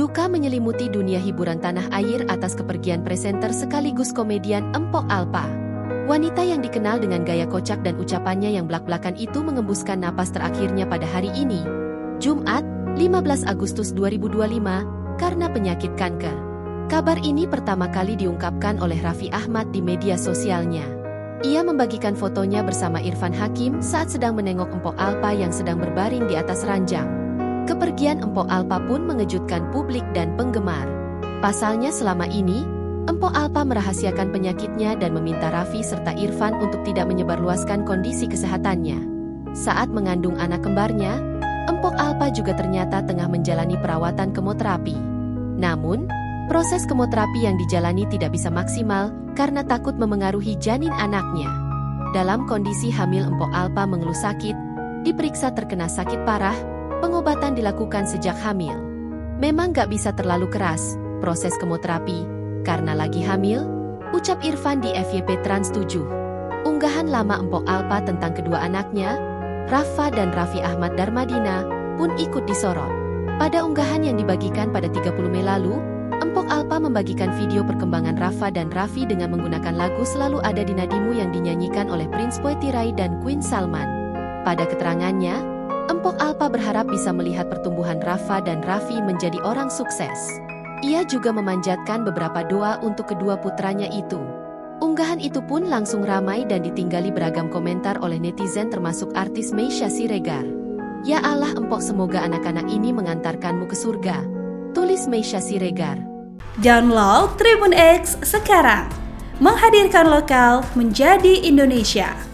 Duka menyelimuti dunia hiburan tanah air atas kepergian presenter sekaligus komedian Empok Alpa. Wanita yang dikenal dengan gaya kocak dan ucapannya yang blak-blakan itu mengembuskan napas terakhirnya pada hari ini, Jumat, 15 Agustus 2025, karena penyakit kanker. Kabar ini pertama kali diungkapkan oleh Raffi Ahmad di media sosialnya. Ia membagikan fotonya bersama Irfan Hakim saat sedang menengok Empok Alpa yang sedang berbaring di atas ranjang. Kepergian Empok Alpa pun mengejutkan publik dan penggemar. Pasalnya selama ini, Empok Alpa merahasiakan penyakitnya dan meminta Raffi serta Irfan untuk tidak menyebarluaskan kondisi kesehatannya. Saat mengandung anak kembarnya, Empok Alpa juga ternyata tengah menjalani perawatan kemoterapi. Namun, proses kemoterapi yang dijalani tidak bisa maksimal karena takut memengaruhi janin anaknya. Dalam kondisi hamil, Empok Alpa mengeluh sakit, diperiksa terkena sakit parah, pengobatan dilakukan sejak hamil. Memang gak bisa terlalu keras proses kemoterapi, karena lagi hamil, ucap Irfan di FYP Trans 7. Unggahan lama Empok Alpa tentang kedua anaknya, Rafa dan Raffi Ahmad Darmadina, pun ikut disorot. Pada unggahan yang dibagikan pada 30 Mei lalu, Empok Alpa membagikan video perkembangan Rafa dan Raffi dengan menggunakan lagu Selalu Ada di Nadimu yang dinyanyikan oleh Prince Poetirai dan Queen Salman. Pada keterangannya, Empok Alpa berharap bisa melihat pertumbuhan Rafa dan Raffi menjadi orang sukses. Ia juga memanjatkan beberapa doa untuk kedua putranya itu. Unggahan itu pun langsung ramai dan ditinggali beragam komentar oleh netizen termasuk artis Meisya Siregar. Ya Allah Empok, semoga anak-anak ini mengantarkanmu ke surga, tulis Meisya Siregar. Download Tribun X sekarang, menghadirkan lokal menjadi Indonesia.